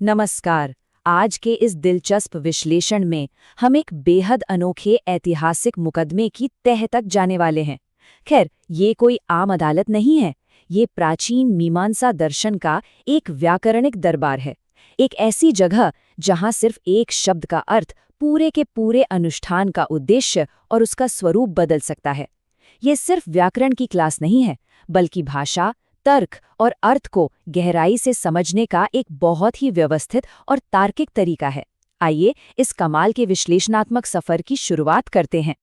नमस्कार। आज के इस दिलचस्प विश्लेषण में हम एक बेहद अनोखे ऐतिहासिक मुकदमे की तह तक जाने वाले हैं। खैर, ये कोई आम अदालत नहीं है। ये प्राचीन मीमांसा दर्शन का एक व्याकरणिक दरबार है। एक ऐसी जगह जहां सिर्फ एक शब्द का अर्थ पूरे के पूरे अनुष्ठान का उद्देश्य और उसका स्वरूप बदल सकता है। ये सिर्फ व्याकरण की क्लास नहीं है, बल्कि भाषा, तर्क और अर्थ को गहराई से समझने का एक बहुत ही व्यवस्थित और तार्किक तरीका है। आइए इस कमाल के विश्लेषणात्मक सफर की शुरुआत करते हैं।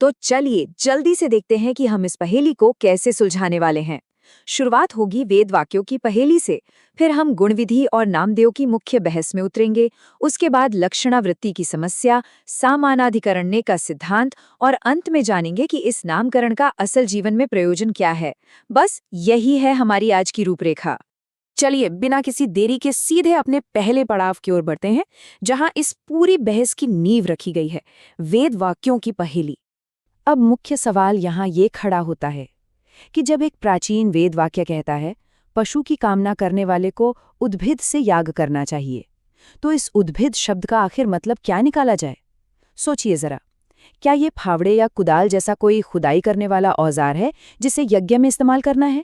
तो चलिए जल्दी से देखते हैं कि हम इस पहेली को कैसे सुलझाने वाले हैं। शुरुआत होगी वेद वाक्यों की पहेली से, फिर हम गुणविधि और नामदेव की मुख्य बहस में उतरेंगे। उसके बाद लक्षणावृत्ति की समस्या, सामानाधिकरण्य का सिद्धांत और अंत में जानेंगे कि इस नामकरण का असल जीवन में प्रयोजन क्या है। बस यही है हमारी आज की रूपरेखा। चलिए बिना किसी देरी के सीधे अपने पहले पड़ाव की ओर बढ़ते हैं, जहां इस पूरी बहस की नींव रखी गई है, वेद वाक्यों की पहेली। अब मुख्य सवाल यहाँ ये खड़ा होता है कि जब एक प्राचीन वेद वाक्य कहता है पशु की कामना करने वाले को उद्भिद से याग करना चाहिए, तो इस उद्भिद शब्द का आखिर मतलब क्या निकाला जाए? सोचिए जरा, क्या ये फावड़े या कुदाल जैसा कोई खुदाई करने वाला औजार है जिसे यज्ञ में इस्तेमाल करना है,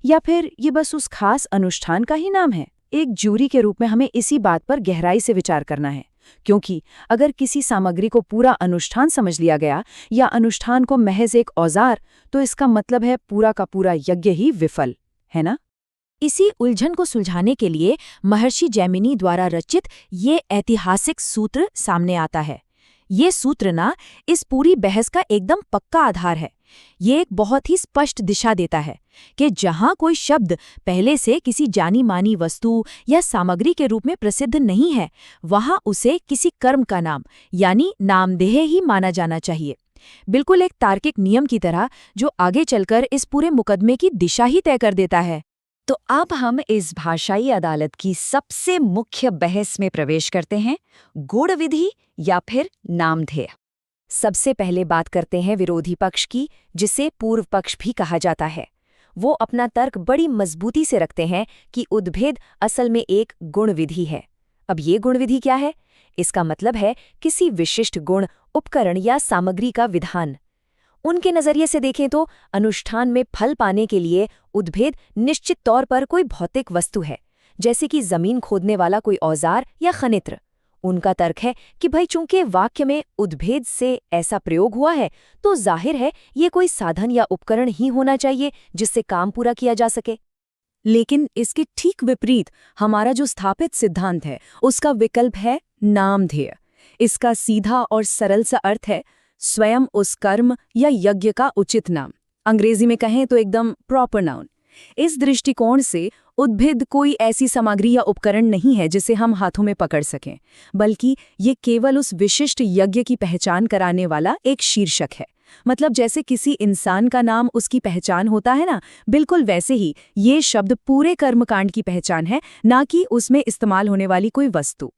या फिर ये बस उस खास अनुष्ठान का ही नाम है? एक ज्यूरी के रूप में हमें इसी बात पर गहराई से विचार करना है, क्योंकि अगर किसी सामग्री को पूरा अनुष्ठान समझ लिया गया या अनुष्ठान को महज एक औजार, तो इसका मतलब है पूरा का पूरा यज्ञ ही विफल है ना। इसी उलझन को सुलझाने के लिए महर्षि जैमिनी द्वारा रचित ये ऐतिहासिक सूत्र सामने आता है। ये सूत्र ना इस पूरी बहस का एकदम पक्का आधार है। ये एक बहुत ही स्पष्ट दिशा देता है कि जहां कोई शब्द पहले से किसी जानी मानी वस्तु या सामग्री के रूप में प्रसिद्ध नहीं है, वहां उसे किसी कर्म का नाम यानी नामदेह ही माना जाना चाहिए। बिल्कुल एक तार्किक नियम की तरह, जो आगे चलकर इस पूरे मुकदमे की दिशा ही तय कर देता है। तो अब हम इस भाषाई अदालत की सबसे मुख्य बहस में प्रवेश करते हैं, गुण विधि या फिर नामधेय। सबसे पहले बात करते हैं विरोधी पक्ष की, जिसे पूर्व पक्ष भी कहा जाता है। वो अपना तर्क बड़ी मजबूती से रखते हैं कि उद्भेद असल में एक गुण विधि है। अब ये गुण विधि क्या है? इसका मतलब है किसी विशिष्ट गुण, उपकरण या सामग्री का विधान। उनके नजरिए से देखें तो अनुष्ठान में फल पाने के लिए उद्भेद निश्चित तौर पर कोई भौतिक वस्तु है, जैसे कि जमीन खोदने वाला कोई औजार या खनित्र। उनका तर्क है कि भाई चूंकि वाक्य में उद्भेद से ऐसा प्रयोग हुआ है, तो जाहिर है ये कोई साधन या उपकरण ही होना चाहिए जिससे काम पूरा किया जा सके। लेकिन इसके ठीक विपरीत हमारा जो स्थापित सिद्धांत है, उसका विकल्प है नामधेय। इसका सीधा और सरल सा अर्थ है स्वयं उस कर्म या यज्ञ का उचित नाम। अंग्रेजी में कहें तो एकदम प्रॉपर नाउन। इस दृष्टिकोण से उद्भिद कोई ऐसी सामग्री या उपकरण नहीं है जिसे हम हाथों में पकड़ सकें, बल्कि ये केवल उस विशिष्ट यज्ञ की पहचान कराने वाला एक शीर्षक है। मतलब जैसे किसी इंसान का नाम उसकी पहचान होता है ना, बिल्कुल वैसे ही ये शब्द पूरे कर्मकांड की पहचान है, ना कि उसमें इस्तेमाल होने वाली कोई वस्तु।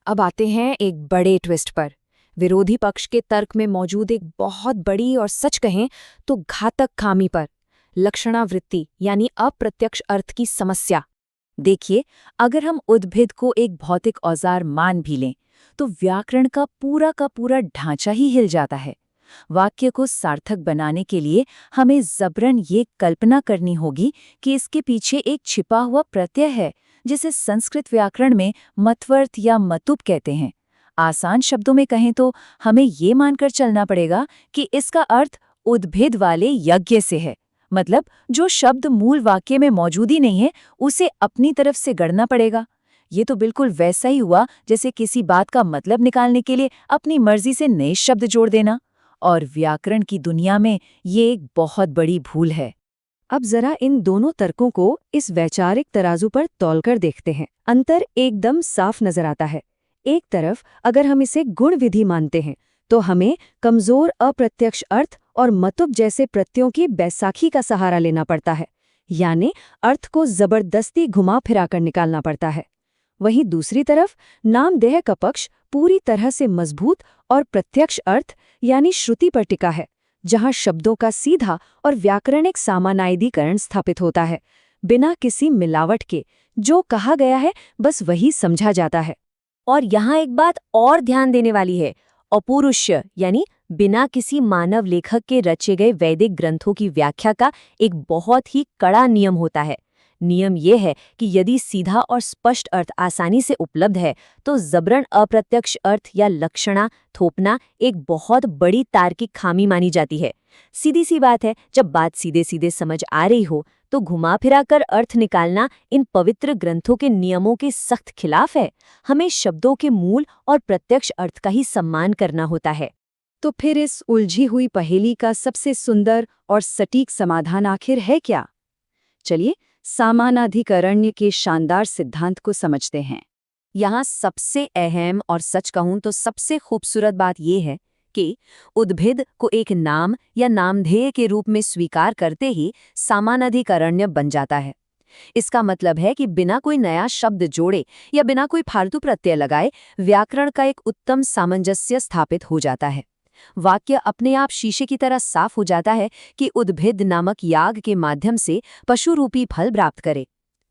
अब आते हैं एक बड़े ट्विस्ट पर, विरोधी पक्ष के तर्क में मौजूद एक बहुत बड़ी और सच कहें तो घातक खामी पर, लक्षणावृत्ति यानी अप्रत्यक्ष अर्थ की समस्या। देखिए, अगर हम उद्भिद को एक भौतिक औजार मान भी लें, तो व्याकरण का पूरा ढांचा ही हिल जाता है। वाक्य को सार्थक बनाने के लिए हमें जबरन ये कल्पना करनी होगी कि इसके पीछे एक छिपा हुआ प्रत्यय है, जिसे संस्कृत व्याकरण में मतवर्थ या मतुप कहते हैं। आसान शब्दों में कहें तो हमें ये मानकर चलना पड़ेगा कि इसका अर्थ उद्भिद वाले यज्ञ से है। मतलब जो शब्द मूल वाक्य में मौजूद ही नहीं है, उसे अपनी तरफ से गढ़ना पड़ेगा। ये तो बिल्कुल वैसा ही हुआ जैसे किसी बात का मतलब निकालने के लिए अपनी मर्जी से नए शब्द जोड़ देना। और व्याकरण की दुनिया में ये एक बहुत बड़ी भूल है। अब जरा इन दोनों तर्कों को इस वैचारिक तराजू पर तौलकर देखते हैं। अंतर एकदम साफ नजर आता है। एक तरफ अगर हम इसे गुण विधि मानते हैं, तो हमें कमजोर अप्रत्यक्ष अर्थ और मतुप जैसे प्रत्ययों की बैसाखी का सहारा लेना पड़ता है, यानी अर्थ को जबरदस्ती घुमा फिराकर निकालना पड़ता है। वहीं दूसरी तरफ नामदेह का पक्ष पूरी तरह से मजबूत और प्रत्यक्ष अर्थ यानी श्रुति पर टिका है, जहां शब्दों का सीधा और व्याकरणिक सामानायिकरण स्थापित होता है, बिना किसी मिलावट के, जो कहा गया है बस वही समझा जाता है। और यहाँ एक बात और ध्यान देने वाली है, अपौरुष्य यानी बिना किसी मानव लेखक के रचे गए वैदिक ग्रंथों की व्याख्या का एक बहुत ही कड़ा नियम होता है। नियम ये है कि यदि सीधा और स्पष्ट अर्थ आसानी से उपलब्ध है तो जबरन अप्रत्यक्ष अर्थ या लक्षणा थोपना एक बहुत बड़ी तार्किक खामी मानी जाती है। सीधी सी बात है, जब बात सीधे सीधे समझ आ रही हो तो घुमा फिरा कर अर्थ निकालना इन पवित्र ग्रंथों के नियमों के सख्त खिलाफ है। हमें शब्दों के मूल और प्रत्यक्ष अर्थ का ही सम्मान करना होता है। तो फिर इस उलझी हुई पहेली का सबसे सुंदर और सटीक समाधान आखिर है क्या? चलिए समानाधिकरण्य के शानदार सिद्धांत को समझते हैं। यहाँ सबसे अहम और सच कहूं तो सबसे खूबसूरत बात यह है कि उद्भिद को एक नाम या नामधेय के रूप में स्वीकार करते ही समानाधिकरण्य बन जाता है। इसका मतलब है कि बिना कोई नया शब्द जोड़े या बिना कोई फालतू प्रत्यय लगाए व्याकरण का एक उत्तम सामंजस्य स्थापित हो जाता है। वाक्य अपने आप शीशे की तरह साफ हो जाता है कि उद्भिद नामक याग के माध्यम से पशु रूपी फल प्राप्त करे।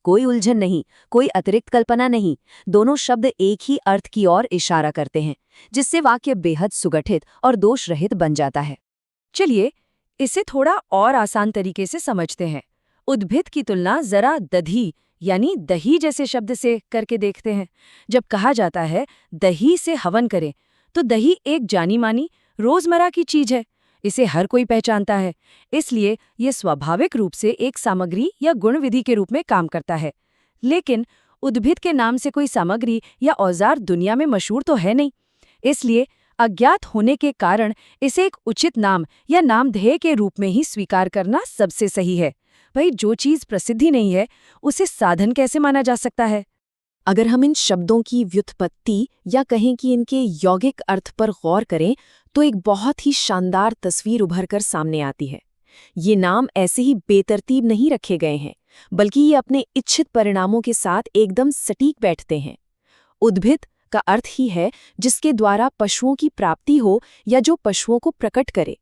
कोई उलझन नहीं, कोई अतिरिक्त कल्पना नहीं, दोनों शब्द एक ही अर्थ की ओर इशारा करते हैं, जिससे वाक्य बेहद सुगठित और दोष रहित बन जाता है। चलिए इसे थोड़ा और आसान तरीके से समझते हैं। उद्भिद की तुलना जरा दधी यानी दही जैसे शब्द से करके देखते हैं। जब कहा जाता है दही से हवन करें, तो दही एक जानी मानी रोजमर्रा की चीज है, इसे हर कोई पहचानता है, इसलिए ये स्वाभाविक रूप से एक सामग्री या गुण विधि के रूप में काम करता है। लेकिन उद्भिद के नाम से कोई सामग्री या औजार दुनिया में मशहूर तो है नहीं, इसलिए अज्ञात होने के कारण इसे एक उचित नाम या नामधेय के रूप में ही स्वीकार करना सबसे सही है। भाई, जो चीज प्रसिद्धि नहीं है उसे साधन कैसे माना जा सकता है? अगर हम इन शब्दों की व्युत्पत्ति या कहें कि इनके यौगिक अर्थ पर गौर करें तो एक बहुत ही शानदार तस्वीर उभर कर सामने आती है। ये नाम ऐसे ही बेतरतीब नहीं रखे गए हैं, बल्कि ये अपने इच्छित परिणामों के साथ एकदम सटीक बैठते हैं। उद्भिद का अर्थ ही है जिसके द्वारा पशुओं की प्राप्ति हो या जो पशुओं को प्रकट करे।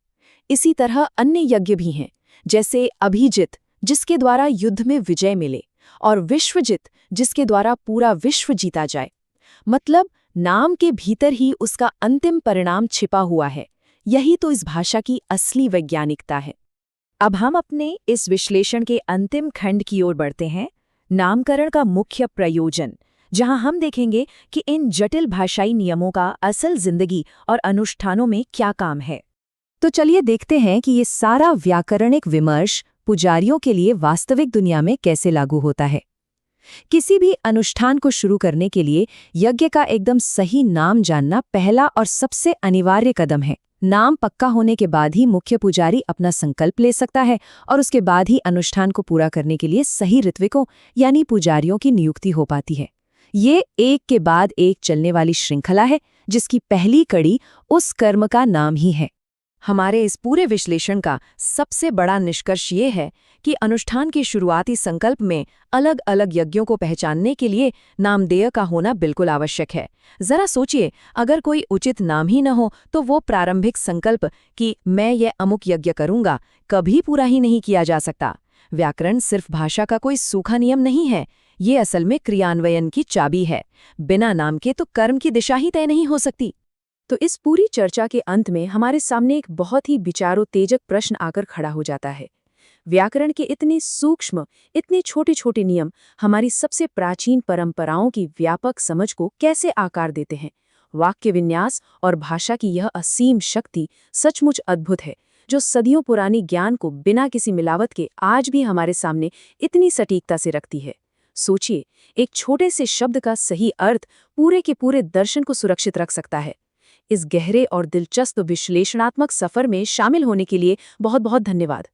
इसी तरह अन्य यज्ञ भी हैं, जैसे अभिजित जिसके द्वारा युद्ध में विजय मिले, और विश्वजित जिसके द्वारा पूरा विश्व जीता जाए। मतलब नाम के भीतर ही उसका अंतिम परिणाम छिपा हुआ है। यही तो इस भाषा की असली वैज्ञानिकता है। अब हम अपने इस विश्लेषण के अंतिम खंड की ओर बढ़ते हैं, नामकरण का मुख्य प्रयोजन, जहां हम देखेंगे कि इन जटिल भाषाई नियमों का असल जिंदगी और अनुष्ठानों में क्या काम है। तो चलिए देखते हैं कि ये सारा व्याकरणिक विमर्श पुजारियों के लिए वास्तविक दुनिया में कैसे लागू होता है। किसी भी अनुष्ठान को शुरू करने के लिए यज्ञ का एकदम सही नाम जानना पहला और सबसे अनिवार्य कदम है। नाम पक्का होने के बाद ही मुख्य पुजारी अपना संकल्प ले सकता है और उसके बाद ही अनुष्ठान को पूरा करने के लिए सही ऋत्विकों यानी पुजारियों की नियुक्ति हो पाती है। ये एक के बाद एक चलने वाली श्रृंखला है, जिसकी पहली कड़ी उस कर्म का नाम ही है। हमारे इस पूरे विश्लेषण का सबसे बड़ा निष्कर्ष ये है कि अनुष्ठान के शुरुआती संकल्प में अलग अलग यज्ञों को पहचानने के लिए नामधेय का होना बिल्कुल आवश्यक है। जरा सोचिए, अगर कोई उचित नाम ही न हो तो वो प्रारंभिक संकल्प कि मैं ये अमुक यज्ञ करूंगा कभी पूरा ही नहीं किया जा सकता। व्याकरण सिर्फ भाषा का कोई सूखा नियम नहीं है, ये असल में क्रियान्वयन की चाबी है। बिना नाम के तो कर्म की दिशा ही तय नहीं हो सकती। तो इस पूरी चर्चा के अंत में हमारे सामने एक बहुत ही विचारोत्तेजक प्रश्न आकर खड़ा हो जाता है। व्याकरण के इतने सूक्ष्म, इतने छोटे छोटे नियम हमारी सबसे प्राचीन परंपराओं की व्यापक समझ को कैसे आकार देते हैं? वाक्य विन्यास और भाषा की यह असीम शक्ति सचमुच अद्भुत है, जो सदियों पुरानी ज्ञान को बिना किसी मिलावट के आज भी हमारे सामने इतनी सटीकता से रखती है। सोचिए, एक छोटे से शब्द का सही अर्थ पूरे के पूरे दर्शन को सुरक्षित रख सकता है। इस गहरे और दिलचस्प विश्लेषणात्मक सफर में शामिल होने के लिए बहुत बहुत धन्यवाद।